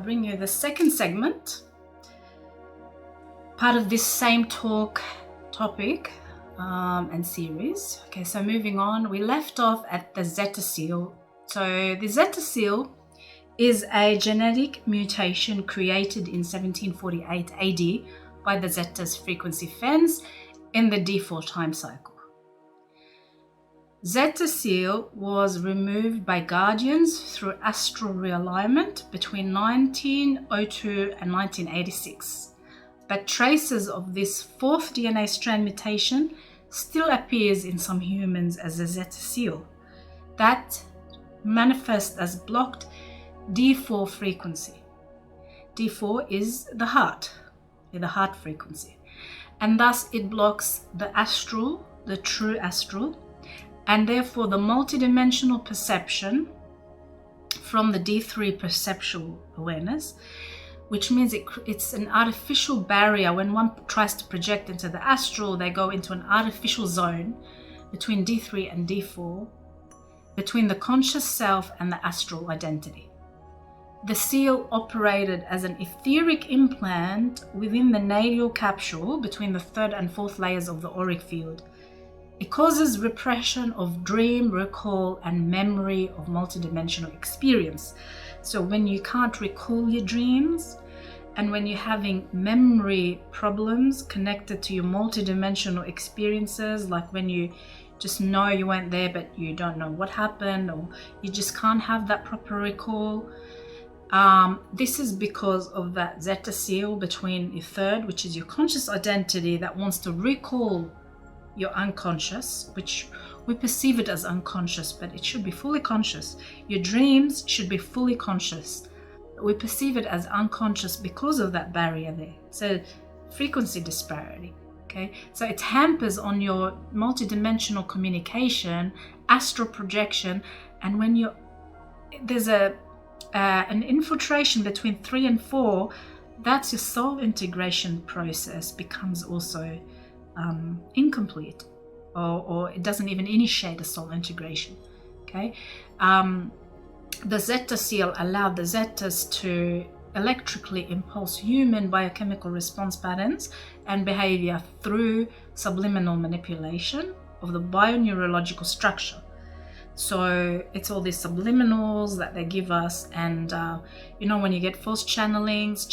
bring you the second segment, part of this same topic and series. Okay, so moving on, we left off at the Zeta seal. So the Zeta seal is a genetic mutation created in 1748 AD by the Zeta's frequency fence in the D4 time cycle. Zeta seal was removed by Guardians through astral realignment between 1902 and 1986, but traces of this fourth DNA strand mutation still appears in some humans as a Zeta seal that manifests as blocked D4 frequency. D4 is the heart frequency, and thus it blocks the astral, the true astral, and therefore the multidimensional perception from the D3 perceptual awareness, which means it's an artificial barrier. When one tries to project into the astral, they go into an artificial zone between D3 and D4, between the conscious self and the astral identity. The seal operated as an etheric implant within the natal capsule between the third and fourth layers of the auric field. It causes repression of dream, recall, and memory of multidimensional experience. So when you can't recall your dreams, and when you're having memory problems connected to your multidimensional experiences, like when you just know you went there but you don't know what happened, or you just can't have that proper recall, this is because of that Zeta seal between your third, which is your conscious identity that wants to recall your unconscious, which we perceive it as unconscious, but it should be fully conscious. Your dreams should be fully conscious. We perceive it as unconscious because of that barrier there. So frequency disparity, okay? So it hampers on your multidimensional communication, astral projection, and when there's an infiltration between 3 and 4, that's your soul integration process becomes also incomplete, or it doesn't even initiate a soul integration. Okay, the Zeta seal allowed the Zetas to electrically impulse human biochemical response patterns and behavior through subliminal manipulation of the bioneurological structure. So it's all these subliminals that they give us, and when you get false channelers,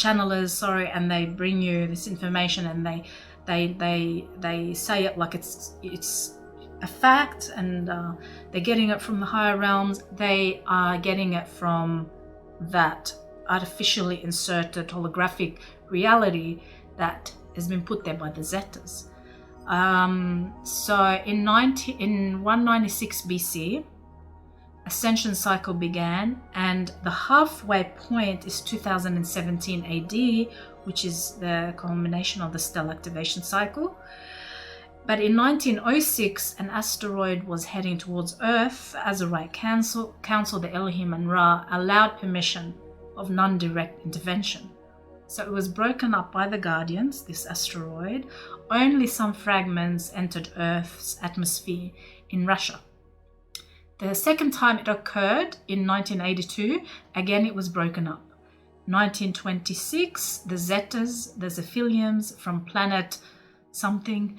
and they bring you this information and they say it like it's a fact, and they're getting it from the higher realms. They are getting it from that artificially inserted holographic reality that has been put there by the Zetas. So in 196 BC, ascension cycle began, and the halfway point is 2017 AD, which is the culmination of the stellar activation cycle. But in 1906, an asteroid was heading towards Earth. Azurite Council, the Elohim and Ra, allowed permission of non-direct intervention. So it was broken up by the Guardians, this asteroid. Only some fragments entered Earth's atmosphere in Russia. The second time it occurred in 1982, again it was broken up. 1926, the Zetas, the Zephiliums from planet something,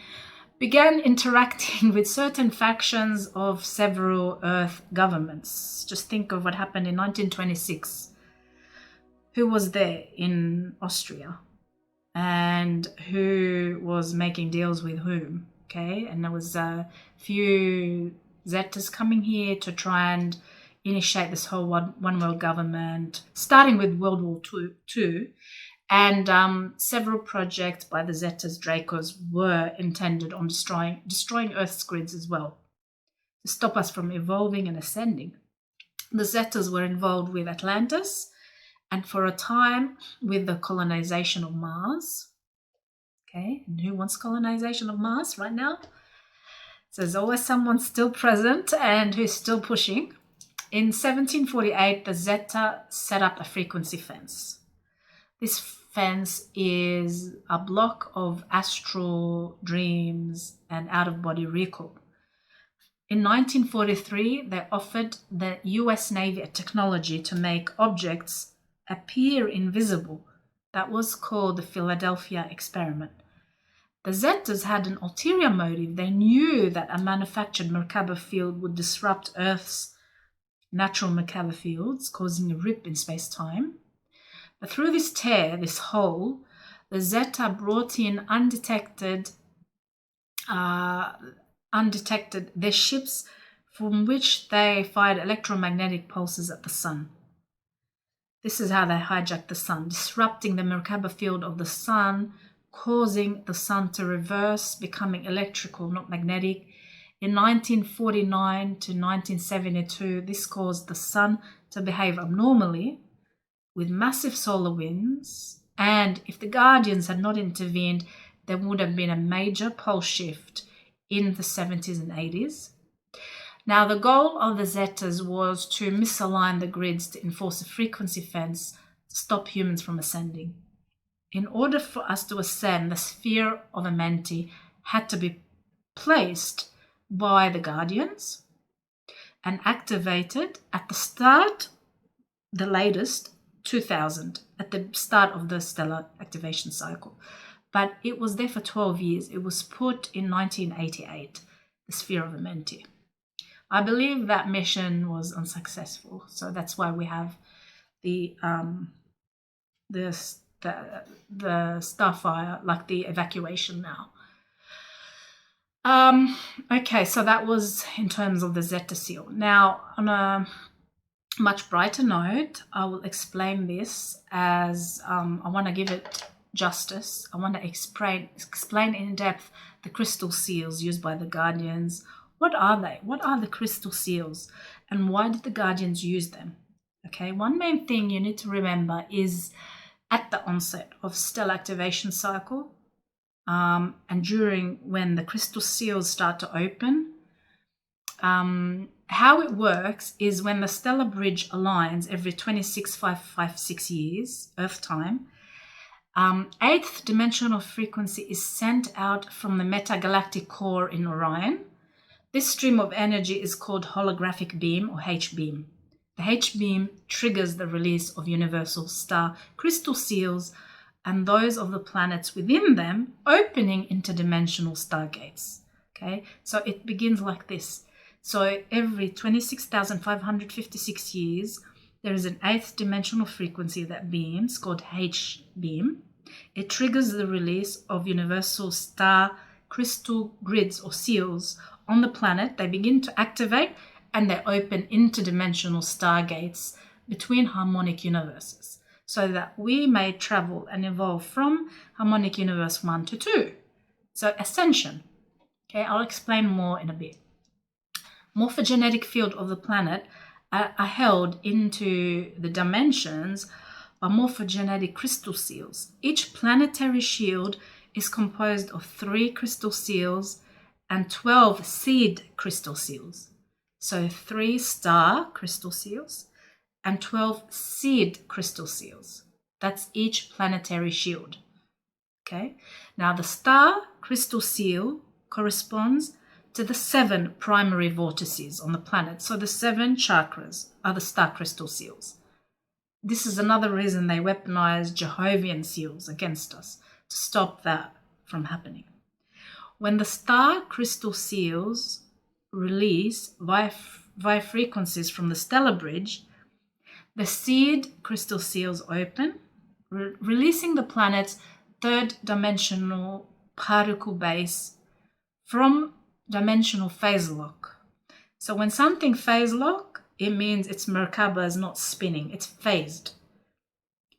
began interacting with certain factions of several Earth governments. Just think of what happened in 1926. Who was there in Austria? And who was making deals with whom? Okay, and there was a few Zetas coming here to try and initiate this whole one world government, starting with World War II, and several projects by the Zetas, Dracos, were intended on destroying Earth's grids as well, to stop us from evolving and ascending. The Zetas were involved with Atlantis, and for a time with the colonization of Mars. Okay, and who wants colonization of Mars right now? So there's always someone still present and who's still pushing. In 1748, the Zeta set up a frequency fence. This fence is a block of astral dreams and out-of-body recall. In 1943, they offered the US Navy a technology to make objects appear invisible. That was called the Philadelphia experiment. The Zetas had an ulterior motive. They knew that a manufactured Merkaba field would disrupt Earth's natural Merkaba fields, causing a rip in space-time. But through this tear, this hole, the Zeta brought in undetected their ships from which they fired electromagnetic pulses at the sun. This is how they hijacked the sun, disrupting the Merkaba field of the sun, causing the sun to reverse, becoming electrical, not magnetic. In 1949 to 1972, this caused the sun to behave abnormally with massive solar winds, and if the Guardians had not intervened, there would have been a major pole shift in the 70s and 80s. Now, the goal of the Zetas was to misalign the grids to enforce a frequency fence to stop humans from ascending. In order for us to ascend, the sphere of Amenti had to be placed by the Guardians and activated at the start, the latest, 2000, at the start of the stellar activation cycle. But it was there for 12 years. It was put in 1988, the sphere of Amenti. I believe that mission was unsuccessful, so that's why we have the starfire, like the evacuation now. Okay, so that was in terms of the Zeta seal. Now, on a much brighter note, I will explain this as I want to give it justice. I want to explain in depth the crystal seals used by the Guardians. What are they? What are the crystal seals? And why did the Guardians use them? Okay, one main thing you need to remember is at the onset of stellar activation cycle and during when the crystal seals start to open, how it works is when the stellar bridge aligns every 26,556 years, Earth time, eighth dimensional frequency is sent out from the metagalactic core in Orion. This stream of energy is called holographic beam or H-beam. The H-beam triggers the release of universal star crystal seals and those of the planets within them opening interdimensional stargates. Okay, so it begins like this. So every 26,556 years, there is an eighth dimensional frequency that beams called H-beam. It triggers the release of universal star crystal grids or seals on the planet. They begin to activate and they open interdimensional stargates between harmonic universes so that we may travel and evolve from harmonic universe 1 to 2. So ascension. Okay, I'll explain more in a bit. Morphogenetic field of the planet are held into the dimensions by morphogenetic crystal seals. Each planetary shield is composed of 3 crystal seals and 12 seed crystal seals. So 3 star crystal seals and 12 seed crystal seals. That's each planetary shield. Okay. Now the star crystal seal corresponds to the 7 primary vortices on the planet. So the 7 chakras are the star crystal seals. This is another reason they weaponize Jehovian seals against us, to stop that from happening. When the star crystal seals release via frequencies from the stellar bridge, the seed crystal seals open, releasing the planet's 3rd dimensional particle base from dimensional phase lock. So when something phase lock, it means its Merkaba is not spinning, it's phased.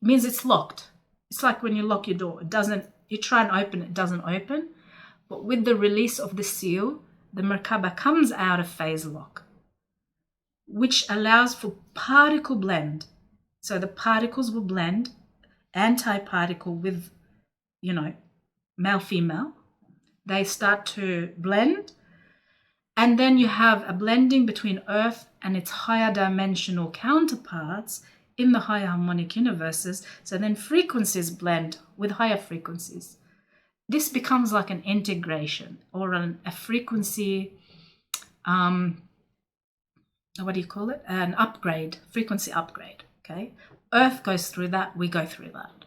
It means it's locked. It's like when you lock your door, you try and open it doesn't open. But with the release of the seal, the Merkaba comes out of phase lock, which allows for particle blend. So the particles will blend, anti-particle with, male-female. They start to blend, and then you have a blending between Earth and its higher dimensional counterparts in the higher harmonic universes. So then frequencies blend with higher frequencies. This becomes like an integration or a frequency, what do you call it? An upgrade, frequency upgrade, okay? Earth goes through that, we go through that.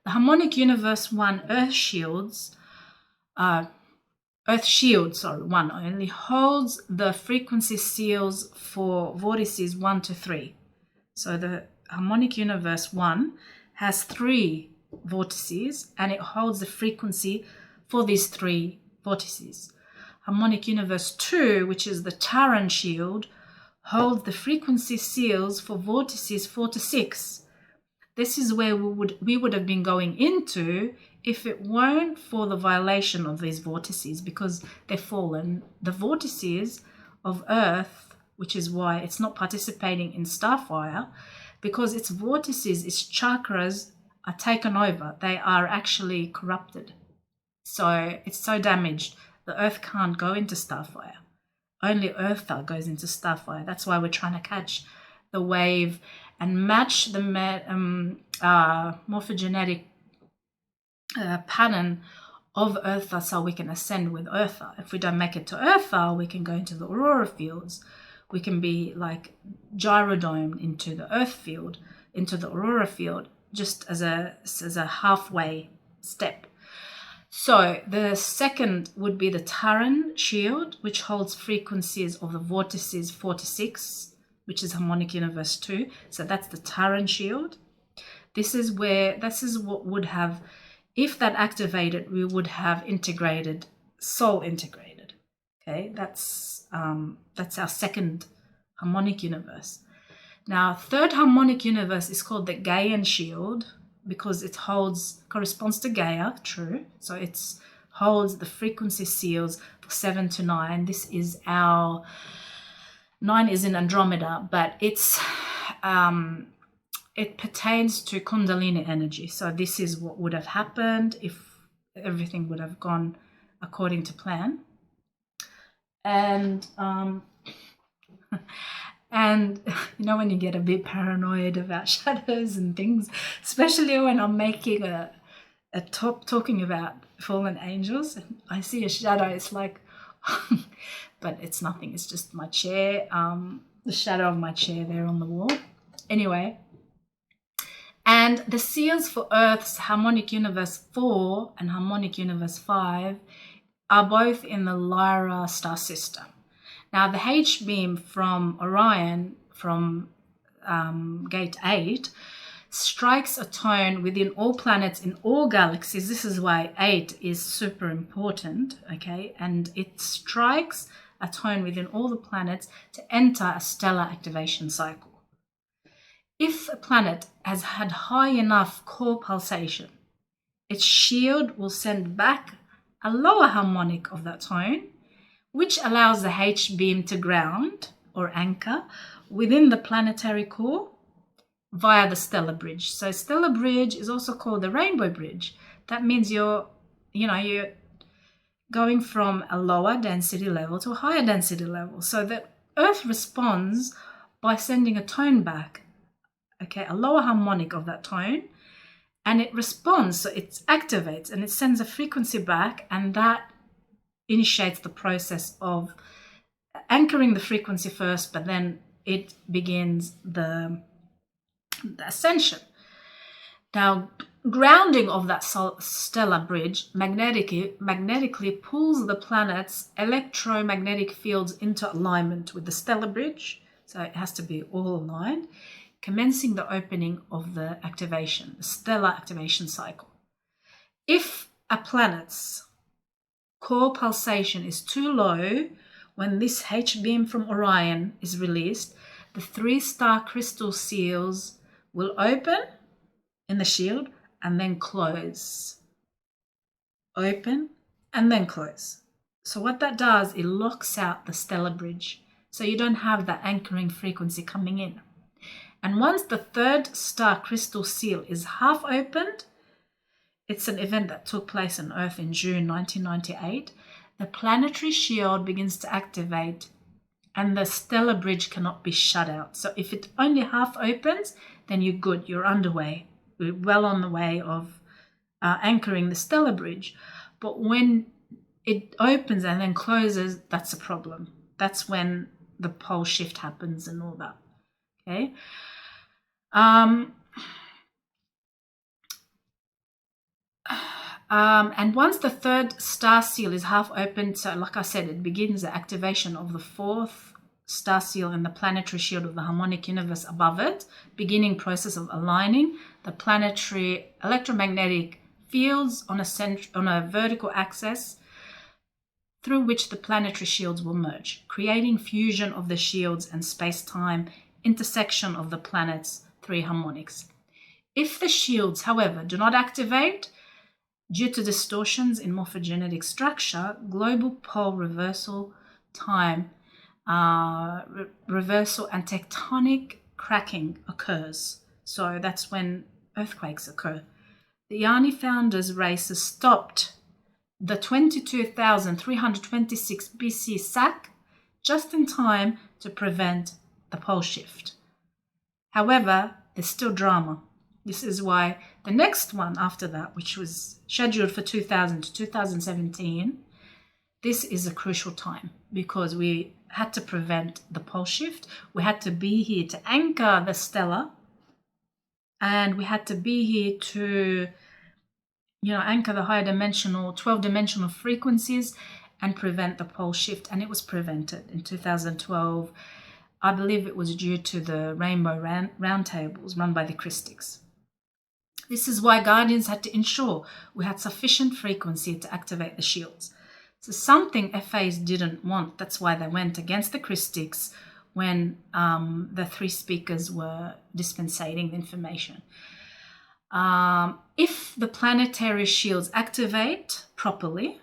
The harmonic universe 1 Earth shields, one only, holds the frequency seals for vortices 1 to 3. So the harmonic universe 1 has 3 vortices and it holds the frequency for these 3 vortices. Harmonic universe 2, which is the Terran shield, holds the frequency seals for vortices 4 to 6. This is where we would have been going into if it weren't for the violation of these vortices, because they've fallen. The vortices of Earth, which is why it's not participating in Starfire, because its vortices, its chakras are taken over. They are actually corrupted. So it's so damaged. The Earth can't go into Starfire. Only Eartha goes into Starfire. That's why we're trying to catch the wave and match the morphogenetic pattern of Eartha so we can ascend with Eartha. If we don't make it to Eartha, we can go into the aurora fields. We can be like gyrodomed into the Earth field, into the aurora field, just as a halfway step. So the second would be the Terran shield, which holds frequencies of the vortices 4 to 6, which is harmonic universe 2. So that's the Terran shield. This is what would have, if that activated, we would have integrated, soul integrated. Okay, that's our second harmonic universe. Now, third harmonic universe is called the Gaian shield, because it corresponds to Gaia, true. So it holds the frequency seals for 7 to 9. This is our 9 is in Andromeda, but it pertains to Kundalini energy. So this is what would have happened if everything would have gone according to plan. And and you know, when you get a bit paranoid about shadows and things, especially when I'm making a talking about fallen angels, and I see a shadow, it's like, but it's nothing. It's just my chair, the shadow of my chair there on the wall. Anyway, and the seals for Earth's harmonic universe 4 and harmonic universe 5 are both in the Lyra star system. Now, the H-beam from Orion, from gate 8, strikes a tone within all planets in all galaxies. This is why 8 is super important, okay? And it strikes a tone within all the planets to enter a stellar activation cycle. If a planet has had high enough core pulsation, its shield will send back a lower harmonic of that tone, which allows the H-beam to ground or anchor within the planetary core via the stellar bridge. So stellar bridge is also called the rainbow bridge. That means you're going from a lower density level to a higher density level. So the Earth responds by sending a tone back, okay, a lower harmonic of that tone, and it responds, so it activates and it sends a frequency back, and that initiates the process of anchoring the frequency first, but then it begins the ascension. Now, grounding of that stellar bridge magnetically pulls the planet's electromagnetic fields into alignment with the stellar bridge, so it has to be all aligned, commencing the opening of the activation, the stellar activation cycle. If a planet's core pulsation is too low, when this H-beam from Orion is released, the 3-star crystal seals will open in the shield and then close. Open and then close. So what that does, it locks out the stellar bridge, so you don't have that anchoring frequency coming in. And once the 3rd star crystal seal is half opened, it's an event that took place on Earth in June 1998, the planetary shield begins to activate and the stellar bridge cannot be shut out. So if it only half opens, then you're good, you're underway. We're well on the way of anchoring the stellar bridge. But when it opens and then closes, that's a problem. That's when the pole shift happens and all that, okay? And once the third star seal is half open, so like I said, it begins the activation of the fourth star seal in the planetary shield of the harmonic universe above it, beginning process of aligning the planetary electromagnetic fields on a vertical axis through which the planetary shields will merge, creating fusion of the shields and space-time intersection of the planet's three harmonics. If the shields, however, do not activate, due to distortions in morphogenetic structure, global pole reversal, time reversal, and tectonic cracking occurs. So that's when earthquakes occur. The Yoni founders' races stopped the 22,326 BC sack just in time to prevent the pole shift. However, there's still drama. This is why the next one after that, which was scheduled for 2000 to 2017, this is a crucial time because we had to prevent the pole shift. We had to be here to anchor the stellar, and we had to be here to, anchor the higher dimensional, 12-dimensional frequencies and prevent the pole shift. And it was prevented in 2012. I believe it was due to the Rainbow Roundtables run by the Christics. This is why Guardians had to ensure we had sufficient frequency to activate the shields. So something FAs didn't want. That's why they went against the Christics when the three speakers were dispensating the information. If the planetary shields activate properly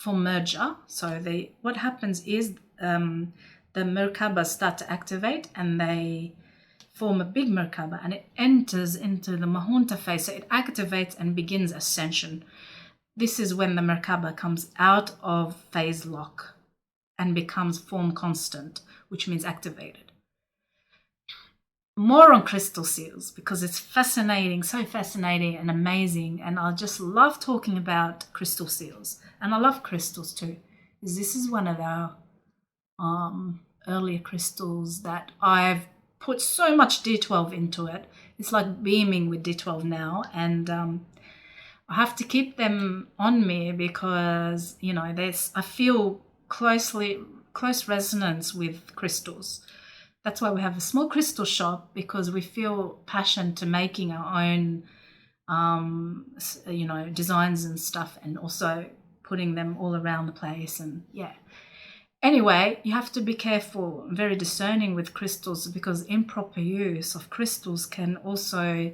for merger, so what happens is the Merkaba start to activate and they form a big Merkaba and it enters into the Mahunta phase. So it activates and begins ascension. This is when the Merkaba comes out of phase lock and becomes form constant, which means activated. More on crystal seals because it's fascinating, so fascinating and amazing. And I just love talking about crystal seals. And I love crystals too. This is one of our earlier crystals that I've put so much D12 into it. It's like beaming with D12 now. And I have to keep them on me because, I feel close resonance with crystals. That's why we have a small crystal shop, because we feel passion to making our own, designs and stuff, and also putting them all around the place. And yeah. Anyway, you have to be careful, very discerning with crystals, because improper use of crystals can also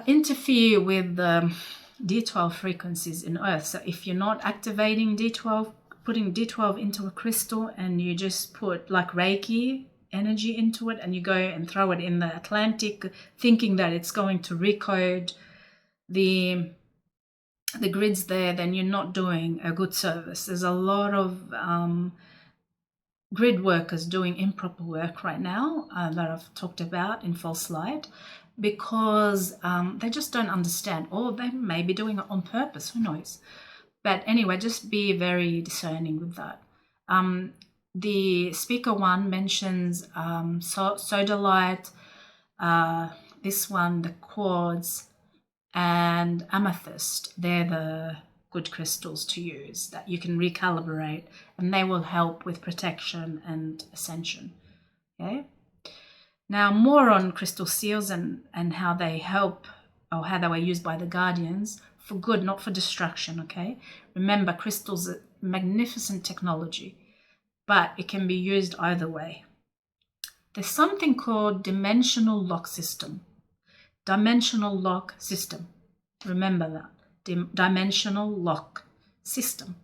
interfere with the D12 frequencies in Earth. So if you're not activating D12, putting D12 into a crystal and you just put like Reiki energy into it and you go and throw it in the Atlantic thinking that it's going to recode the grids there, then you're not doing a good service. There's a lot of grid workers doing improper work right now that I've talked about in false light, because they just don't understand, or they may be doing it on purpose, who knows. But anyway, just be very discerning with that. The speaker one mentions sodalite, this one, the quartz, and amethyst. They're the good crystals to use that you can recalibrate, and they will help with protection and ascension. Okay. Now, more on crystal seals and how they help, or how they were used by the Guardians for good, not for destruction, okay? Remember, crystals are magnificent technology, but it can be used either way. There's something called dimensional lock system. Dimensional lock system. Remember that. Dimensional lock system.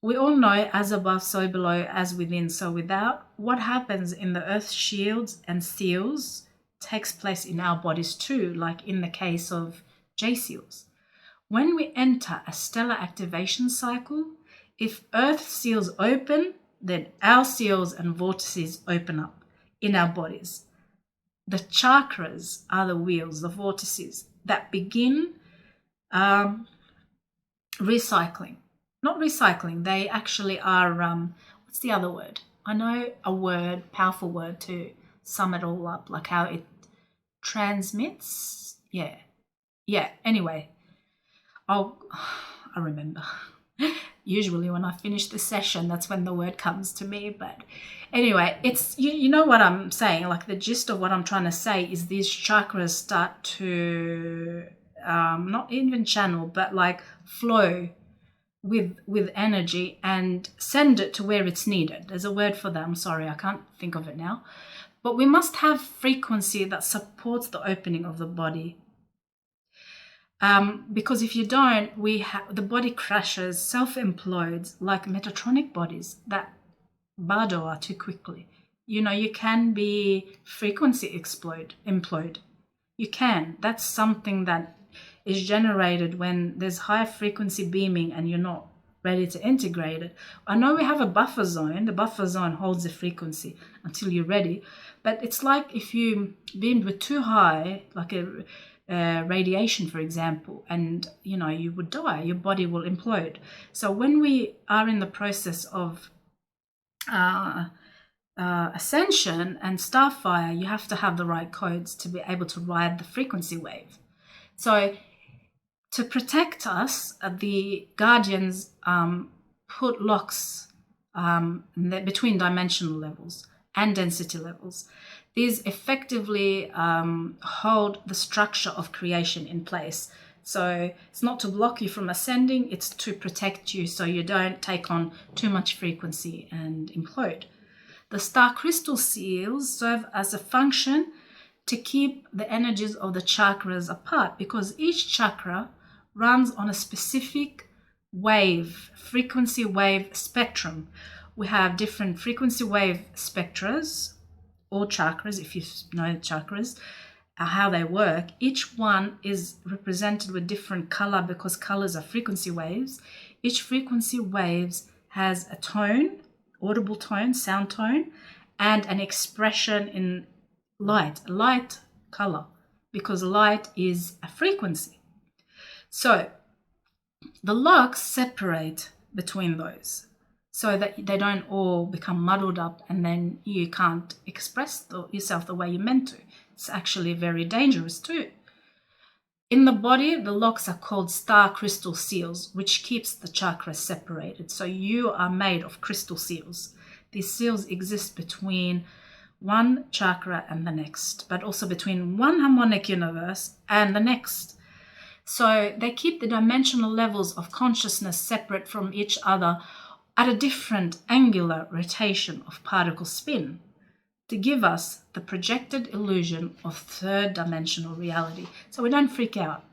We all know as above, so below, as within, so without. What happens in the Earth's shields and seals takes place in our bodies too, like in the case of J-seals. When we enter a stellar activation cycle, if Earth seals open, then our seals and vortices open up in our bodies. The chakras are the wheels, the vortices that begin recycling. Not recycling, they actually are, what's the other word? I know a word, powerful word to sum it all up, like how it transmits. Yeah. Anyway, Oh, I remember. Usually when I finish the session, that's when the word comes to me. But anyway, it's you know what I'm saying. Like the gist of what I'm trying to say is these chakras start to not even channel, but like flow with energy and send it to where it's needed. There's a word for that. I'm sorry, I can't think of it now. But we must have frequency that supports the opening of the body. Because if you don't, the body crashes, self-implodes like metatronic bodies that bardoa too quickly. You know, you can be frequency implode. You can. That's something that is generated when there's high frequency beaming and you're not ready to integrate it. I know we have a buffer zone. The buffer zone holds the frequency until you're ready. But it's like if you beamed with too high, like a radiation, for example, and you know, you would die, your body will implode. So when we are in the process of ascension and starfire, you have to have the right codes to be able to ride the frequency wave. So to protect us, the guardians put locks between dimensional levels and density levels. These effectively hold the structure of creation in place. So it's not to block you from ascending, it's to protect you so you don't take on too much frequency and implode. The star crystal seals serve as a function to keep the energies of the chakras apart, because each chakra runs on a specific frequency wave spectrum. We have different frequency wave spectras, or chakras, if you know chakras, how they work. Each one is represented with different color because colors are frequency waves. Each frequency waves has a tone, audible tone, sound tone, and an expression in light color, because light is a frequency. So the locks separate between those so that they don't all become muddled up and then you can't express yourself the way you're meant to. It's actually very dangerous too. In the body, the locks are called star crystal seals, which keeps the chakras separated. So you are made of crystal seals. These seals exist between one chakra and the next, but also between one harmonic universe and the next. So they keep the dimensional levels of consciousness separate from each other at a different angular rotation of particle spin to give us the projected illusion of third dimensional reality. So we don't freak out.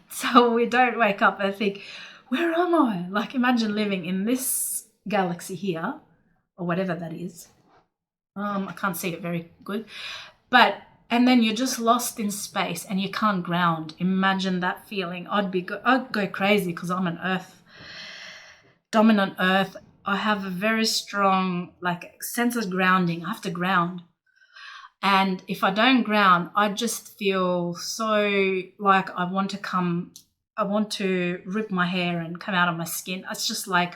So we don't wake up and think, where am I? Like imagine living in this galaxy here, or whatever that is. I can't see it very good. And then you're just lost in space and you can't ground. Imagine that feeling. I'd go crazy because I'm an dominant earth. I have a very strong sense of grounding. I have to ground. And if I don't ground, I just feel so like I want to rip my hair and come out of my skin. It's just like,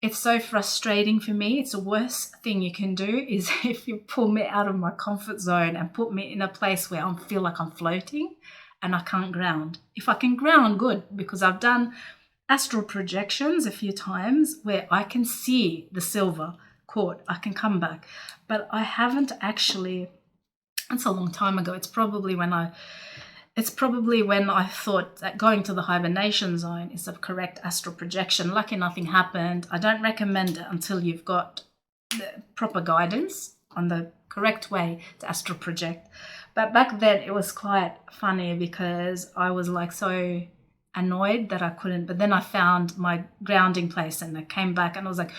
it's so frustrating for me. It's the worst thing you can do is if you pull me out of my comfort zone and put me in a place where I feel like I'm floating and I can't ground. If I can ground, good, because I've done astral projections a few times where I can see the silver cord. I can come back. But I haven't actually, that's a long time ago. It's probably when I thought that going to the hibernation zone is a correct astral projection. Lucky nothing happened. I don't recommend it until you've got the proper guidance on the correct way to astral project. But back then it was quite funny because I was like so annoyed that I couldn't. But then I found my grounding place and I came back and I was like,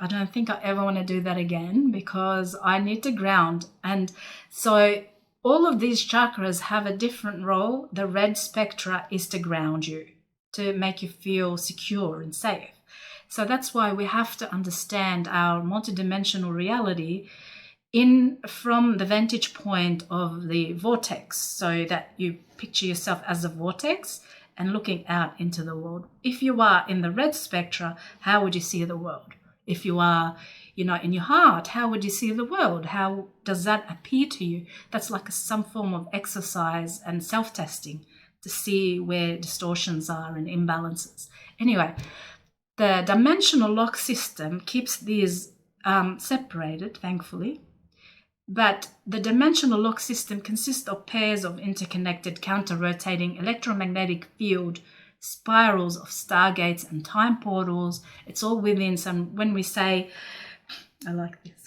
I don't think I ever want to do that again because I need to ground. And so all of these chakras have a different role. The red spectra is to ground you, to make you feel secure and safe. So that's why we have to understand our multidimensional reality from the vantage point of the vortex, so that you picture yourself as a vortex and looking out into the world. If you are in the red spectra, how would you see the world? If you are, in your heart, how would you see the world? How does that appear to you? That's like some form of exercise and self-testing to see where distortions are and imbalances. Anyway, the dimensional lock system keeps these separated, thankfully. But the dimensional lock system consists of pairs of interconnected counter-rotating electromagnetic field spirals of stargates and time portals. It's all within some, when we say, I like this,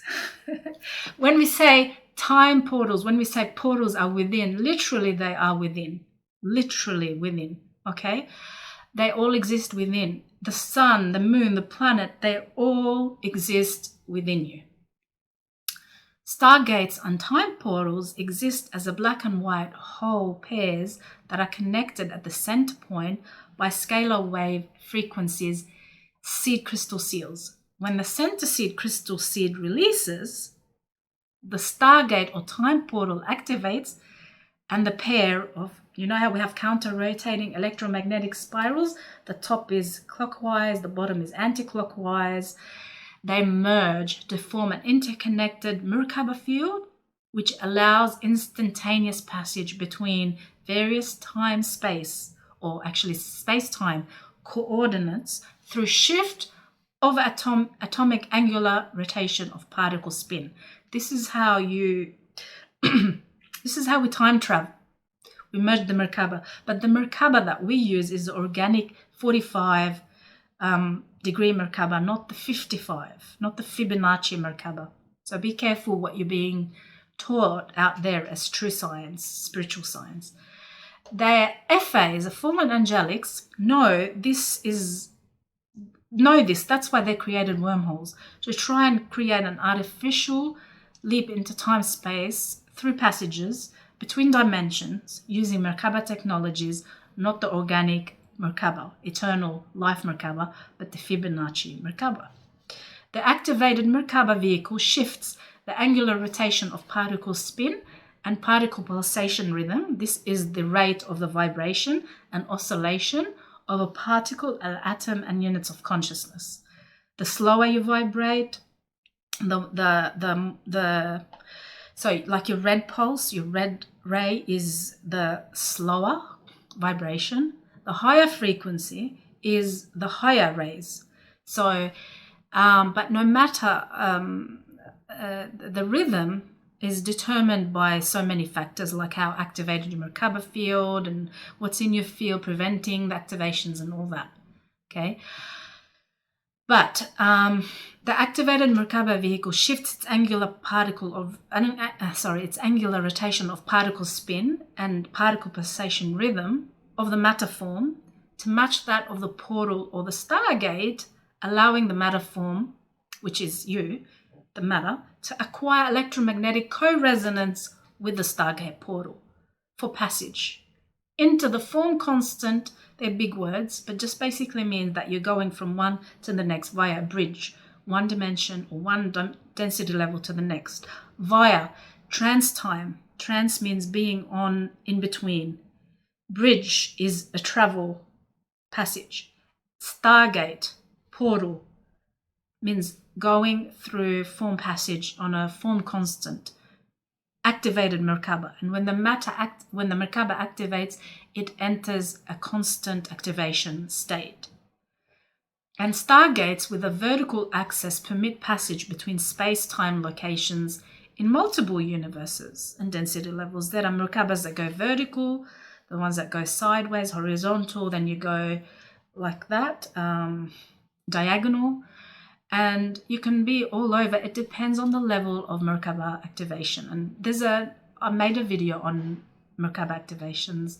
when we say time portals, when we say portals are within, literally they are within, okay? They all exist within. The sun, the moon, the planet, they all exist within you. Stargates and time portals exist as a black and white whole pairs that are connected at the center point by scalar wave frequencies, seed crystal seals. When the center seed crystal seed releases, the stargate or time portal activates, and the pair of, you know how we have counter-rotating electromagnetic spirals? The top is clockwise, the bottom is anti-clockwise. They merge to form an interconnected Merkaba field, which allows instantaneous passage between various time-space, or actually space-time coordinates through shift of atomic angular rotation of particle spin. This is how you this is how we time travel. We merge the Merkaba, but the Merkaba that we use is the organic 45 degree Merkaba, not the 55, not the Fibonacci Merkaba. So be careful what you're being taught out there as true science, spiritual science. The FAs, the fallen angelics, know this. That's why they created wormholes, to try and create an artificial leap into time-space through passages between dimensions using Merkaba technologies, not the organic Merkaba, eternal life Merkaba, but the Fibonacci Merkaba. The activated Merkaba vehicle shifts the angular rotation of particle spin and particle pulsation rhythm. This is the rate of the vibration and oscillation of a particle, an atom, and units of consciousness. The slower you vibrate, so like your red pulse, your red ray is the slower vibration. The higher frequency is the higher rays. So, but no matter, the rhythm is determined by so many factors, like how activated your Merkaba field and what's in your field preventing the activations and all that, okay? But the activated Merkaba vehicle shifts its angular its angular rotation of particle spin and particle pulsation rhythm of the matter form to match that of the portal or the stargate, allowing the matter form, which is you, the matter, to acquire electromagnetic co-resonance with the stargate portal for passage into the form constant. They're big words, but just basically means that you're going from one to the next via a bridge, one dimension or one density level to the next, via trans-time. Trans means being on in between. Bridge is a travel passage. Stargate, portal, means going through form passage on a form constant. Activated Merkaba, and when the Merkaba activates, it enters a constant activation state. And stargates with a vertical axis permit passage between space-time locations in multiple universes and density levels. There are Merkabas that go vertical, the ones that go sideways, horizontal, then you go like that, diagonal. And you can be all over. It depends on the level of Merkaba activation. And I made a video on Merkaba activations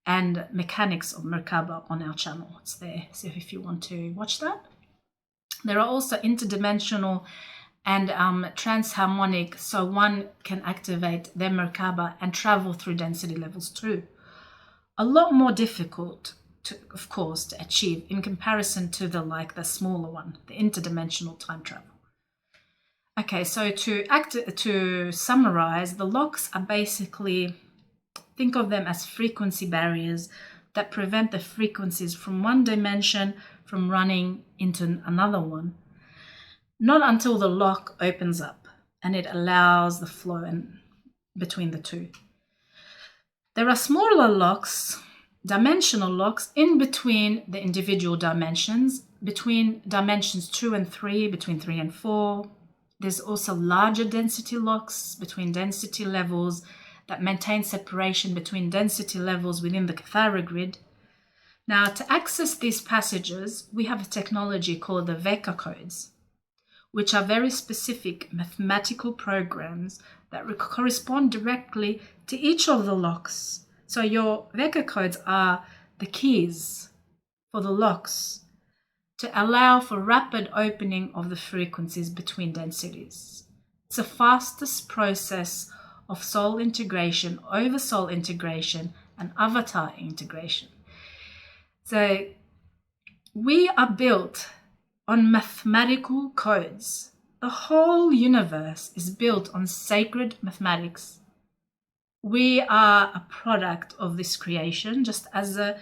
and mechanics of Merkaba on our channel. It's there, so if you want to watch that. There are also interdimensional and transharmonic, so one can activate their Merkaba and travel through density levels too. A lot more difficult of course, to achieve in comparison to the smaller one, the interdimensional time travel. Okay, so to summarize, the locks are basically, think of them as frequency barriers that prevent the frequencies from one dimension from running into another one. Not until the lock opens up and it allows the flow between the two. There are smaller locks dimensional locks in between the individual dimensions, between dimensions 2 and 3, between 3 and 4. There's also larger density locks between density levels that maintain separation between density levels within the Cathara grid. Now, to access these passages, we have a technology called the Veca codes, which are very specific mathematical programs that correspond directly to each of the locks. So your Veca codes are the keys for the locks to allow for rapid opening of the frequencies between densities. It's the fastest process of soul integration, over soul integration, and avatar integration. So we are built on mathematical codes. The whole universe is built on sacred mathematics. We are a product of this creation, just as the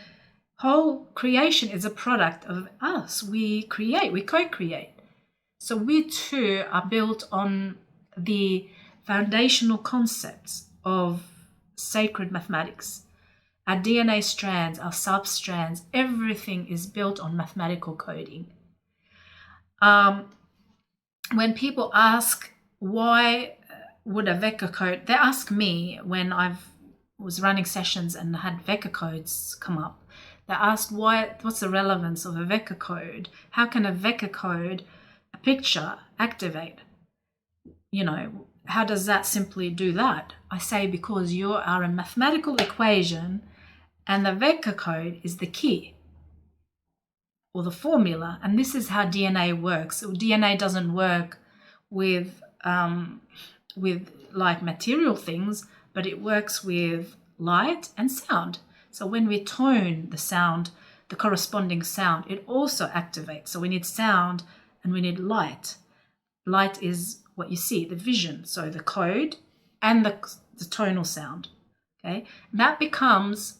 whole creation is a product of us. We create, we co-create. So we too are built on the foundational concepts of sacred mathematics. Our DNA strands, our substrands, everything is built on mathematical coding. When people ask why would a Veca code, they ask me when I was running sessions and had Veca codes come up. They asked what's the relevance of a Veca code? How can a Veca code, a picture, activate? You know, how does that simply do that? I say because you are a mathematical equation and the Veca code is the key or the formula. And this is how DNA works. So DNA doesn't work with like material things, but it works with light and sound. So when we tone the sound, the corresponding sound, it also activates. So we need sound and we need light. Light is what you see, the vision. So the code and the tonal sound. Okay, and that becomes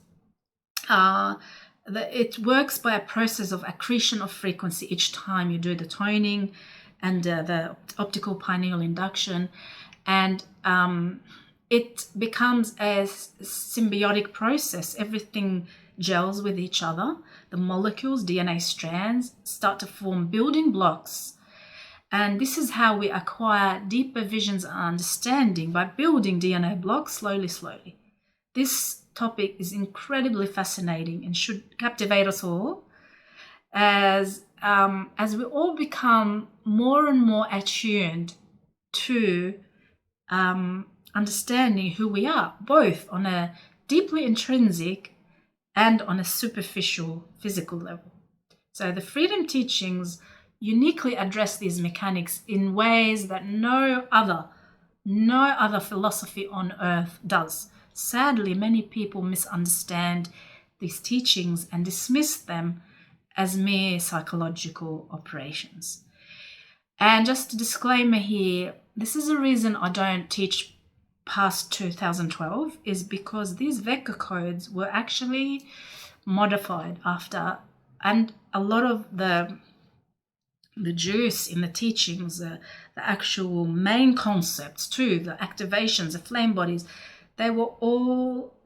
it works by a process of accretion of frequency each time you do the toning and the optical pineal induction, and it becomes a symbiotic process. Everything gels with each other. The molecules, DNA strands, start to form building blocks. And this is how we acquire deeper visions and understanding, by building DNA blocks slowly. This topic is incredibly fascinating and should captivate us all as we all become more and more attuned to understanding who we are, both on a deeply intrinsic and on a superficial physical level. So the freedom teachings uniquely address these mechanics in ways that no other philosophy on earth does. Sadly, many people misunderstand these teachings and dismiss them as mere psychological operations. And just a disclaimer here, this is a reason I don't teach past 2012, is because these Veca codes were actually modified after, and a lot of the juice in the teachings, the actual main concepts too, the activations, the flame bodies, they were all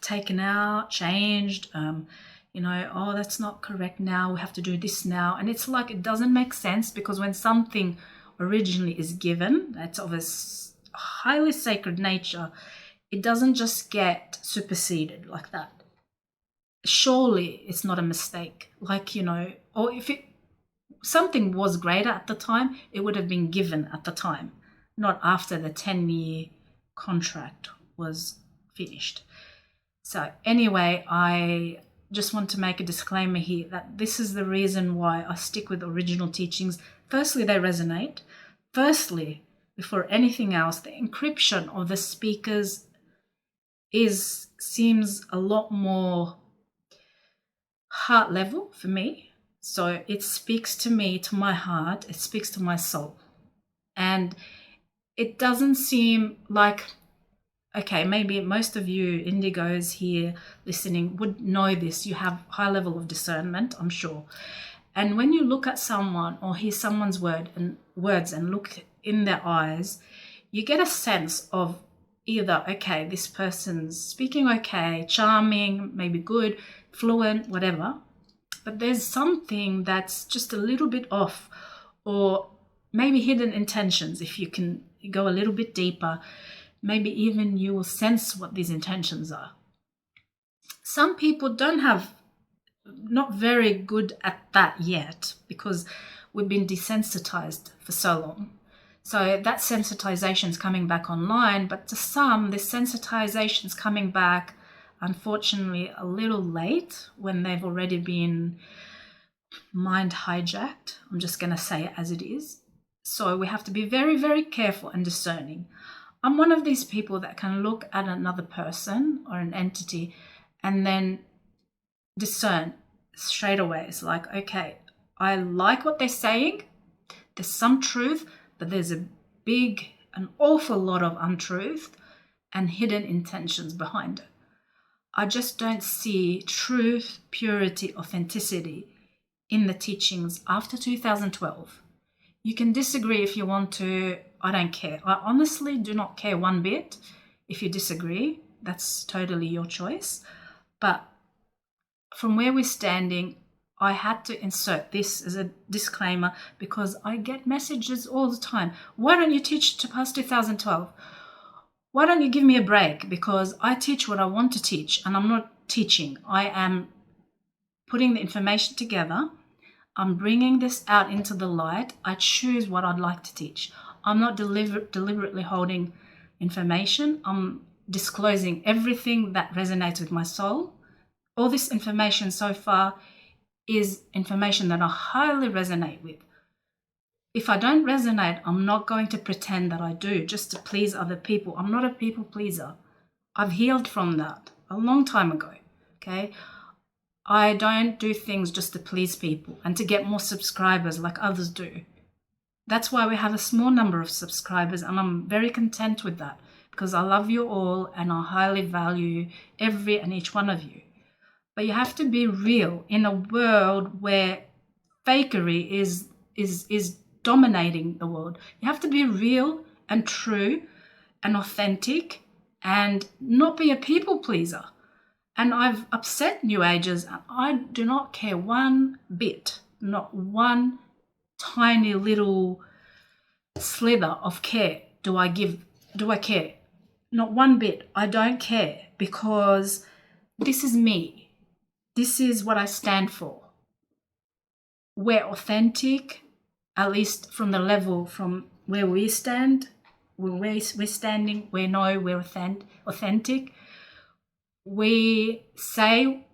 taken out, changed, oh, that's not correct now, we have to do this now. And it's like, it doesn't make sense, because when something originally is given, that's of a highly sacred nature, it doesn't just get superseded like that. Surely it's not a mistake. Like, or if something was greater at the time, it would have been given at the time, not after the 10-year contract was finished. So anyway, I just want to make a disclaimer here that this is the reason why I stick with original teachings. Firstly, they resonate. Firstly, before anything else, the encryption of the speakers seems a lot more heart level for me. So it speaks to me, to my heart, it speaks to my soul. And it doesn't seem like, okay, maybe most of you indigos here listening would know this. You have high level of discernment, I'm sure. And when you look at someone or hear someone's words and look in their eyes, you get a sense of either, okay, this person's speaking okay, charming, maybe good, fluent, whatever, but there's something that's just a little bit off, or maybe hidden intentions. If you can go a little bit deeper, maybe even you will sense what these intentions are. Some people not very good at that yet, because we've been desensitized for so long. So that sensitization is coming back online, but to some, this sensitization is coming back, unfortunately, a little late, when they've already been mind hijacked. I'm just going to say it as it is. So we have to be very, very careful and discerning. I'm one of these people that can look at another person or an entity and then discern straight away. It's like, okay, I like what they're saying. There's some truth, but there's an awful lot of untruth and hidden intentions behind it. I just don't see truth, purity, authenticity in the teachings after 2012. You can disagree if you want to. I don't care. I honestly do not care one bit if you disagree. That's totally your choice. But from where we're standing, I had to insert this as a disclaimer, because I get messages all the time. Why don't you teach to past 2012? Why don't you give me a break? Because I teach what I want to teach, and I'm not teaching. I am putting the information together. I'm bringing this out into the light. I choose what I'd like to teach. I'm not deliberately holding information. I'm disclosing everything that resonates with my soul. All this information so far is information that I highly resonate with. If I don't resonate, I'm not going to pretend that I do just to please other people. I'm not a people pleaser. I've healed from that a long time ago, okay? I don't do things just to please people and to get more subscribers like others do. That's why we have a small number of subscribers, and I'm very content with that, because I love you all and I highly value every and each one of you. But you have to be real in a world where fakery is dominating the world. You have to be real and true and authentic and not be a people pleaser. And I've upset New Agers, and I do not care one bit, not one tiny little slither of care do I care? Not one bit. I don't care, because this is me. This is what I stand for. We're authentic, at least from the level from where we stand, where we're standing, we know we're authentic. We say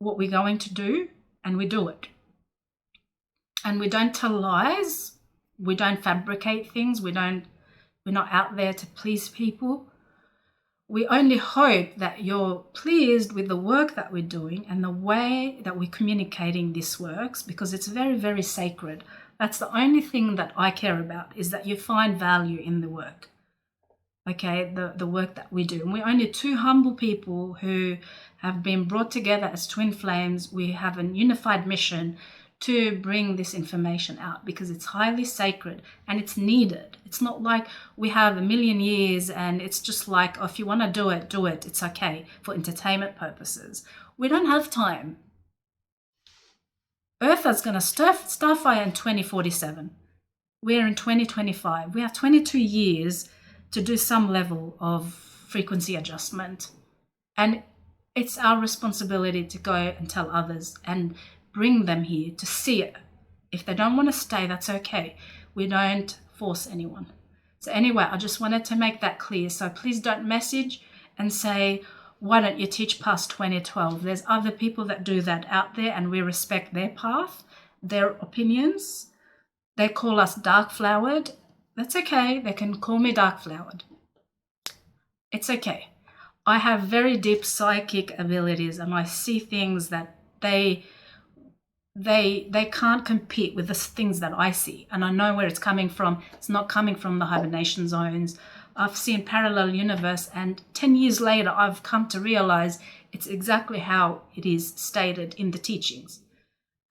what we're going to do, and we do it. And we don't tell lies. We don't fabricate things. We're not out there to please people. We only hope that you're pleased with the work that we're doing and the way that we're communicating this works, because it's very, very sacred. That's the only thing that I care about, is that you find value in the work. Okay, the work that we do. And we're only two humble people who have been brought together as twin flames. We have a unified mission to bring this information out, because it's highly sacred and it's needed. It's not like we have a million years and it's just like, oh, if you want to do it, do it. It's okay for entertainment purposes. We don't have time. Earth is going to starfire in 2047. We're in 2025. We have 22 years to do some level of frequency adjustment. And it's our responsibility to go and tell others and bring them here to see it. If they don't want to stay, that's okay. We don't force anyone. So anyway, I just wanted to make that clear. So please don't message and say, why don't you teach past 2012? There's other people that do that out there, and we respect their path, their opinions. They call us dark-flowered. That's okay. They can call me dark-flowered. It's okay. I have very deep psychic abilities, and I see things that they can't compete with the things that I see, and I know where it's coming from. It's not coming from the hibernation zones. I've seen parallel universe, and 10 years later I've come to realize it's exactly how it is stated in the teachings,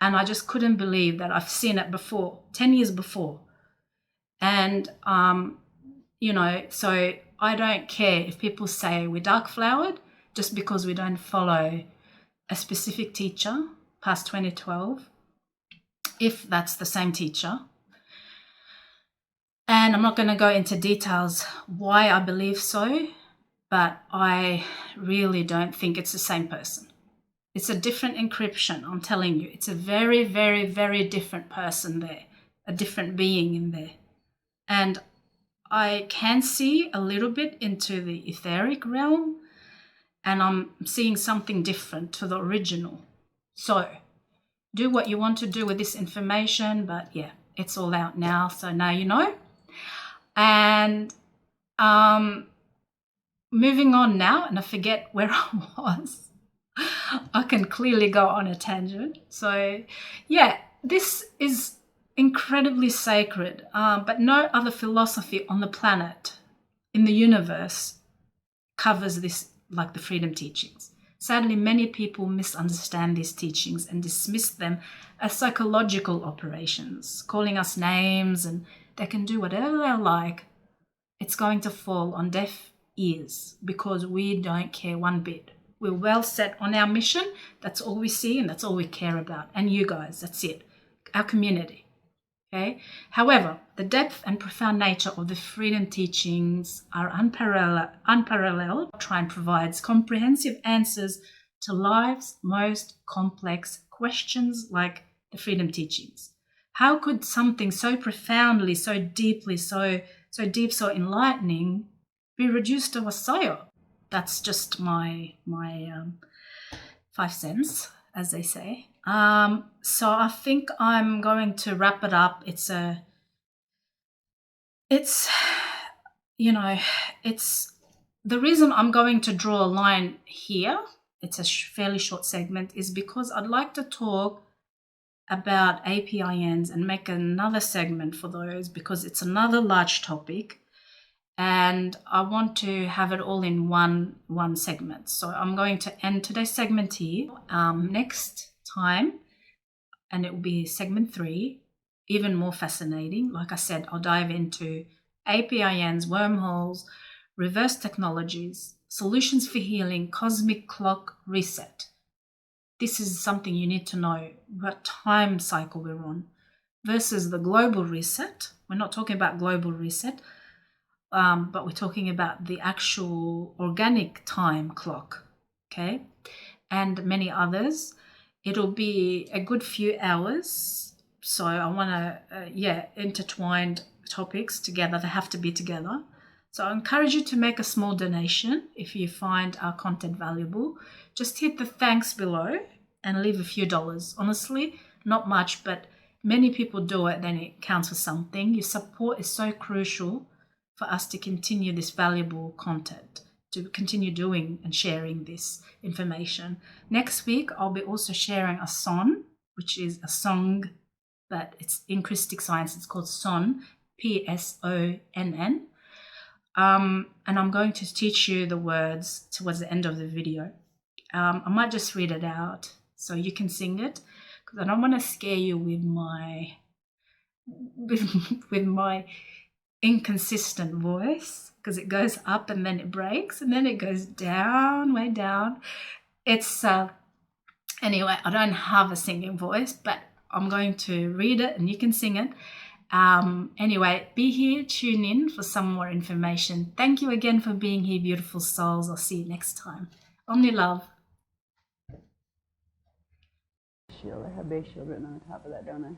and I just couldn't believe that I've seen it before, 10 years before. And so I don't care if people say we're dark flowered just because we don't follow a specific teacher past 2012, if that's the same teacher. And I'm not going to go into details why I believe so, but I really don't think it's the same person. It's a different encryption, I'm telling you. It's a very, very, very different person there, a different being in there. And I can see a little bit into the etheric realm, and I'm seeing something different to the original. So do what you want to do with this information, but yeah, it's all out now, so now you know. And moving on now, and I forget where I was. I can clearly go on a tangent. So yeah, this is incredibly sacred, but no other philosophy on the planet, in the universe, covers this like the freedom teachings. Sadly, many people misunderstand these teachings and dismiss them as psychological operations, calling us names, and they can do whatever they like. It's going to fall on deaf ears because we don't care one bit. We're well set on our mission. That's all we see and that's all we care about. And you guys, that's it. Our community. Okay. However, the depth and profound nature of the freedom teachings are unparalleled. Try and provides comprehensive answers to life's most complex questions, like the freedom teachings. How could something so profoundly, so deeply, so deep, so enlightening be reduced to a psyop? That's just my 5 cents, as they say. So I think I'm going to wrap it up. It's the reason I'm going to draw a line here. It's a fairly short segment, is because I'd like to talk about APINs and make another segment for those, because it's another large topic. And I want to have it all in one segment. So I'm going to end today's segment here. Next time, and it will be segment 3, even more fascinating. Like I said, I'll dive into APINs, wormholes, reverse technologies, solutions for healing, cosmic clock reset. This is something you need to know, what time cycle we're on, versus the global reset. We're not talking about global reset, but we're talking about the actual organic time clock, okay? And many others. It'll be a good few hours. So I want to, intertwined topics together. They have to be together. So I encourage you to make a small donation if you find our content valuable. Just hit the thanks below and leave a few dollars. Honestly, not much, but many people do it, then it counts for something. Your support is so crucial for us to continue this valuable content, to continue doing and sharing this information. Next week, I'll be also sharing a son, which is a song, but it's in Christic science. It's called Son, P-S-O-N-N. And I'm going to teach you the words towards the end of the video. I might just read it out so you can sing it, because I don't want to scare you with my inconsistent voice, because it goes up and then it breaks and then it goes down, way down. It's anyway, I don't have a singing voice, but I'm going to read it and you can sing it. Anyway, be here, tune in for some more information. Thank you again for being here, beautiful souls. I'll see you next time. Only love. Shield. I have base shield written on the top of that, don't I?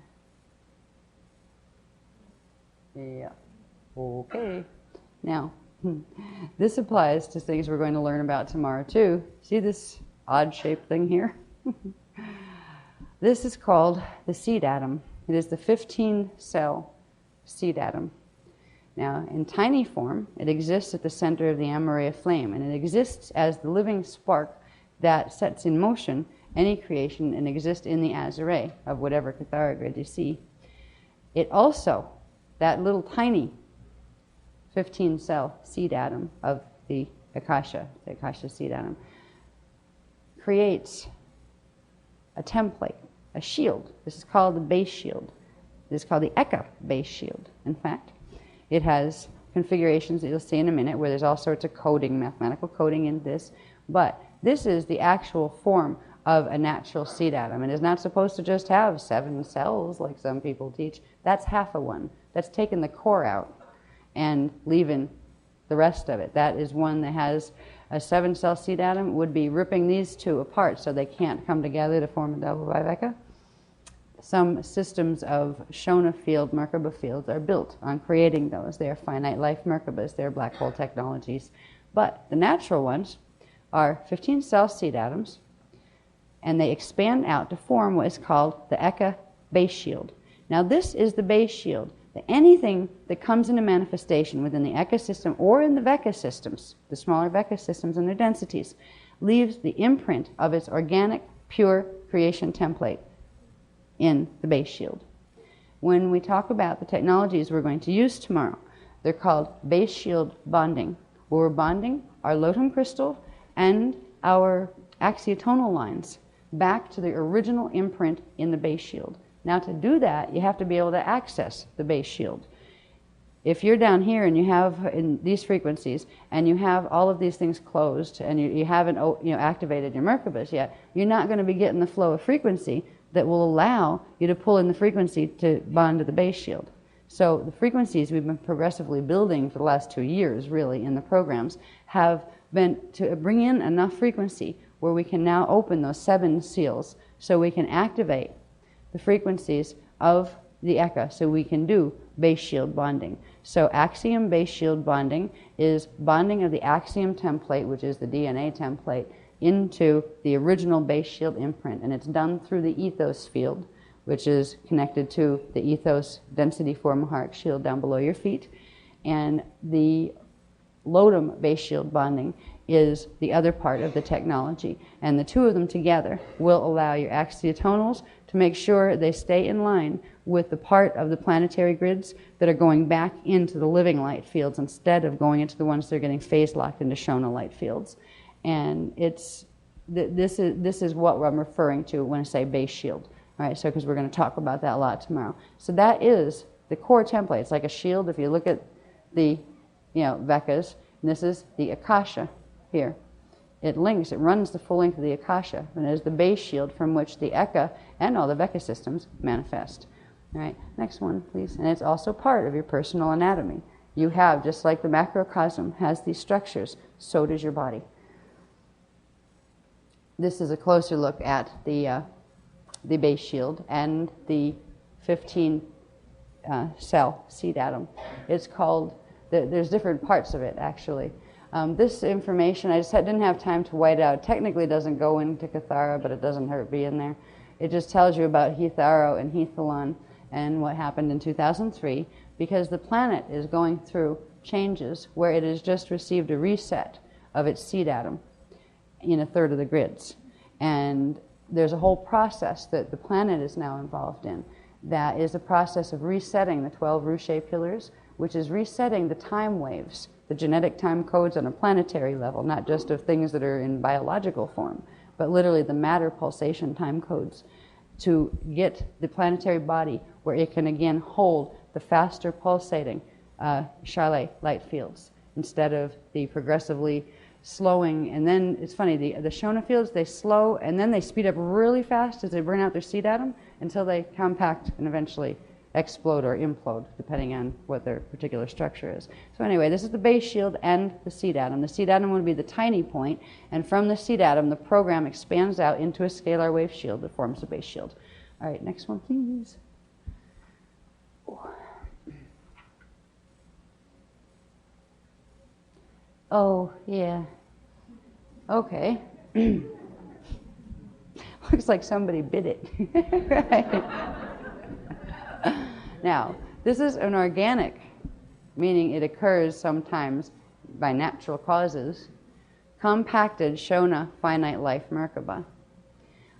Yeah. Okay. Now, this applies to things we're going to learn about tomorrow too. See this odd shaped thing here? This is called the seed atom. It is the 15-cell seed atom. Now, in tiny form, it exists at the center of the Amareya flame, and it exists as the living spark that sets in motion any creation and exists in the azure of whatever Cathara grid you see. It also, that little tiny 15-cell seed atom of the Akasha seed atom, creates a template, a shield. This is called the base shield. This is called the Ecka base shield. In fact, it has configurations that you'll see in a minute, where there's all sorts of coding, mathematical coding in this. But this is the actual form of a natural seed atom. It is not supposed to just have 7 cells like some people teach. That's half of one. That's taking the core out and leaving the rest of it. That is one that has a 7-cell seed atom, would be ripping these two apart so they can't come together to form a double Veca. Some systems of Shona field, Merkaba fields are built on creating those. They are finite life Merkabas. They're black hole technologies. But the natural ones are 15-cell seed atoms, and they expand out to form what is called the Ecka base shield. Now this is the base shield. Anything that comes into manifestation within the Ecka system or in the Veca systems, the smaller Veca systems and their densities, leaves the imprint of its organic, pure creation template in the base shield. When we talk about the technologies we're going to use tomorrow, they're called base shield bonding, where we're bonding our lotum crystal and our axiotonal lines back to the original imprint in the base shield. Now to do that, you have to be able to access the base shield. If you're down here and you have in these frequencies and you have all of these things closed and you haven't activated your Merkabas yet, you're not going to be getting the flow of frequency that will allow you to pull in the frequency to bond to the base shield. So the frequencies we've been progressively building for the last 2 years, really, in the programs, have been to bring in enough frequency where we can now open those 7 seals so we can activate the frequencies of the Ecka so we can do base shield bonding. So axiom base shield bonding is bonding of the axiom template, which is the DNA template, into the original base shield imprint, and it's done through the ethos field, which is connected to the ethos density form Maharic shield down below your feet. And the lotum base shield bonding is the other part of the technology, and the two of them together will allow your axiotonals to make sure they stay in line with the part of the planetary grids that are going back into the living light fields instead of going into the ones that are getting phase locked into Shona light fields. And this is what I'm referring to when I say base shield. All right, so because we're going to talk about that a lot tomorrow. So that is the core template. It's like a shield. If you look at the Vecas, and this is the Akasha here. It links, it runs the full length of the Akasha, and it is the base shield from which the Ecka and all the Veca systems manifest. All right, next one, please. And it's also part of your personal anatomy. You have, just like the macrocosm has these structures, so does your body. This is a closer look at the base shield and the 15 cell seed atom. It's called, there's different parts of it actually. This information, I just didn't have time to white out. Technically it doesn't go into Cathara, but it doesn't hurt being there. It just tells you about Hetharo and Hethalon and what happened in 2003, because the planet is going through changes where it has just received a reset of its seed atom in a third of the grids. And there's a whole process that the planet is now involved in that is a process of resetting the 12 Ruche pillars, which is resetting the time waves, the genetic time codes on a planetary level, not just of things that are in biological form, but literally the matter pulsation time codes, to get the planetary body where it can again hold the faster pulsating Charlet light fields instead of the progressively slowing. And then it's funny, the Shona fields, they slow and then they speed up really fast as they burn out their seed atom until they compact and eventually explode or implode, depending on what their particular structure is. So anyway, this is the base shield and the seed atom. The seed atom would be the tiny point, and from the seed atom, the program expands out into a scalar wave shield that forms the base shield. All right, next one, please. Oh, yeah. Okay. Looks like somebody bit it. Right. Now, this is an organic, meaning it occurs sometimes by natural causes, compacted Shona finite life Merkaba.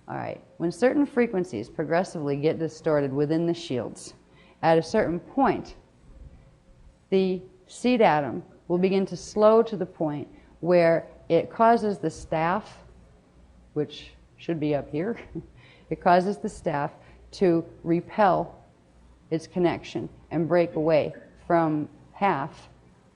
All right. When certain frequencies progressively get distorted within the shields, at a certain point, the seed atom will begin to slow to the point where it causes the staff, which should be up here, it causes the staff to repel its connection and break away from half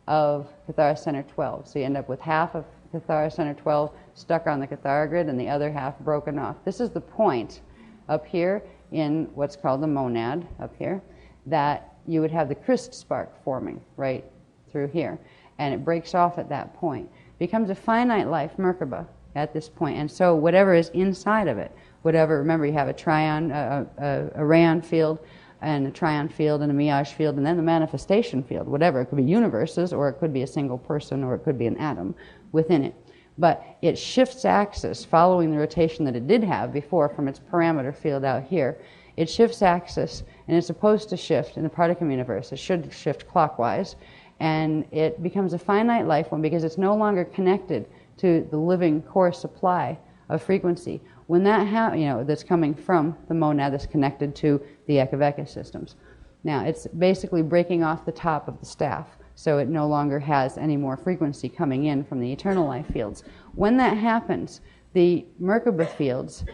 of Cathara Center 12. So you end up with half of Cathara Center 12 stuck on the Cathara grid and the other half broken off. This is the point up here in what's called the monad up here, that you would have the Christ spark forming right through here. And it breaks off at that point. Becomes a finite life Merkaba at this point. And so whatever is inside of it, whatever, remember you have a trion, a rayon field, and a trion field, and a meage field, and then the manifestation field, whatever. It could be universes, or it could be a single person, or it could be an atom within it. But it shifts axis following the rotation that it did have before from its parameter field out here. It shifts axis, and it's supposed to shift in the particle universe. It should shift clockwise. And it becomes a finite life form because it's no longer connected to the living core supply of frequency. When that that's coming from the monad that's connected to the Ecka systems. Now, it's basically breaking off the top of the staff, so it no longer has any more frequency coming in from the eternal life fields. When that happens, the Merkaba fields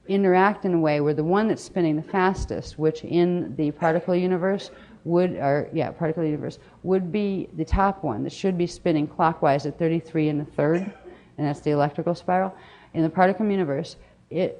interact in a way where the one that's spinning the fastest, which in the particle universe would be the top one that should be spinning clockwise at 33 1/3, and that's the electrical spiral. In the particle universe,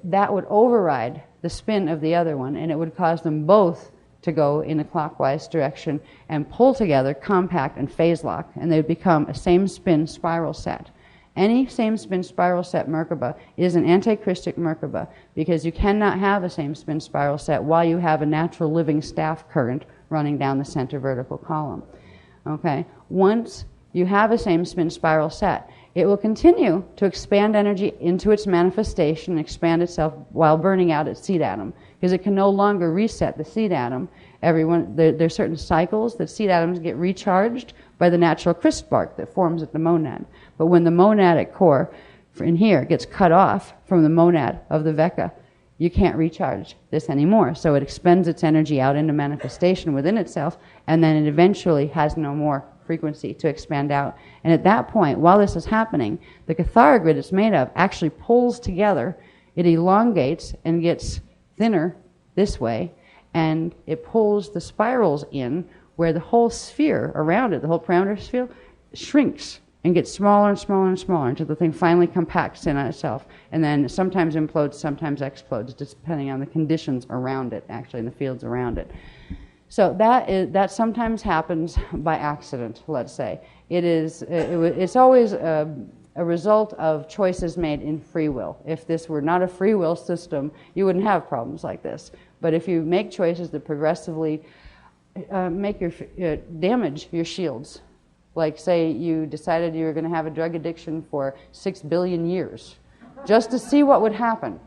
that would override the spin of the other one, and it would cause them both to go in a clockwise direction and pull together, compact, and phase lock, and they would become a same spin spiral set. Any same spin spiral set Merkaba is an anti-Christic Merkaba, because you cannot have a same spin spiral set while you have a natural living staff current running down the center vertical column. Okay? Once you have a same spin spiral set, it will continue to expand energy into its manifestation, expand itself while burning out its seed atom, because it can no longer reset the seed atom. There's certain cycles that seed atoms get recharged by the natural Christ spark that forms at the monad. But when the monadic core in here gets cut off from the monad of the Veca, you can't recharge this anymore. So it expends its energy out into manifestation within itself, and then it eventually has no more frequency to expand out. And at that point, while this is happening, the Cathara grid it's made of actually pulls together. It elongates and gets thinner this way, and it pulls the spirals in where the whole sphere around it, the whole parameter sphere, shrinks and gets smaller and smaller and smaller until the thing finally compacts in on itself, and then sometimes implodes, sometimes explodes, depending on the conditions around it, actually, in the fields around it. So that sometimes happens by accident, let's say. It's always a result of choices made in free will. If this were not a free will system, you wouldn't have problems like this. But if you make choices that progressively damage your shields, like say you decided you were going to have a drug addiction for 6 billion years, just to see what would happen.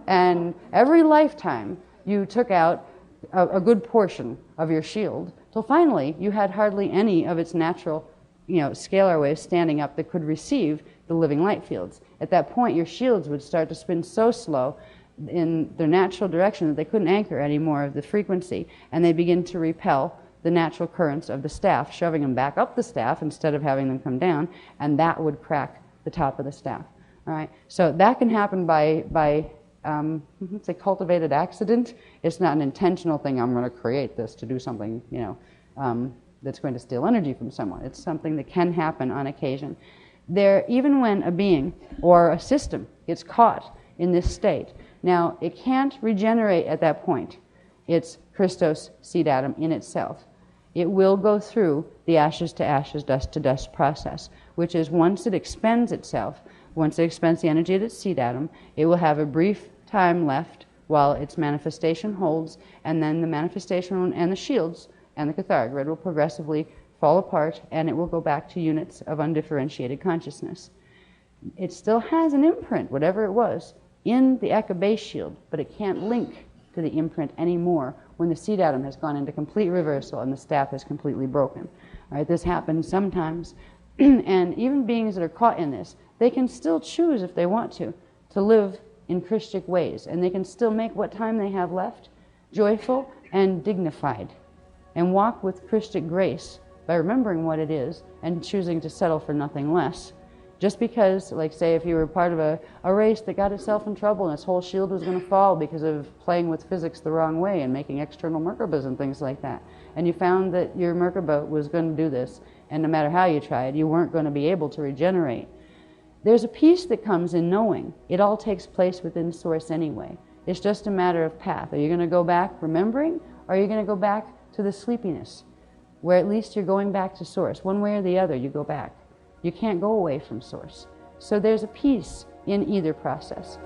And every lifetime you took out a good portion of your shield, till finally you had hardly any of its natural scalar waves standing up that could receive the living light fields. At that point, your shields would start to spin so slow in their natural direction that they couldn't anchor any more of the frequency, and they begin to repel the natural currents of the staff, shoving them back up the staff instead of having them come down, and that would crack the top of the staff. All right, so that can happen by it's a cultivated accident. It's not an intentional thing. I'm going to create this to do something, that's going to steal energy from someone. It's something that can happen on occasion. Even when a being or a system gets caught in this state, now it can't regenerate at that point. It's Christos seed atom in itself. It will go through the ashes to ashes, dust to dust process, which is once it expends itself, once it expends the energy of its seed atom, it will have a brief time left while its manifestation holds, and then the manifestation and the shields and the Cathara grid will progressively fall apart, and it will go back to units of undifferentiated consciousness. It still has an imprint, whatever it was, in the Ecka base shield, but it can't link to the imprint anymore when the seed atom has gone into complete reversal and the staff is completely broken. All right, this happens sometimes, and even beings that are caught in this, they can still choose, if they want to live in Christic ways, and they can still make what time they have left joyful and dignified, and walk with Christic grace by remembering what it is and choosing to settle for nothing less. Just because, like say, if you were part of a race that got itself in trouble and its whole shield was going to fall because of playing with physics the wrong way and making external Merkabas and things like that, and you found that your Merkaba was going to do this, and no matter how you tried, you weren't going to be able to regenerate. There's a peace that comes in knowing it all takes place within Source anyway. It's just a matter of path. Are you going to go back remembering, or are you going to go back to the sleepiness, where at least you're going back to Source? One way or the other, you go back. You can't go away from Source. So there's a peace in either process.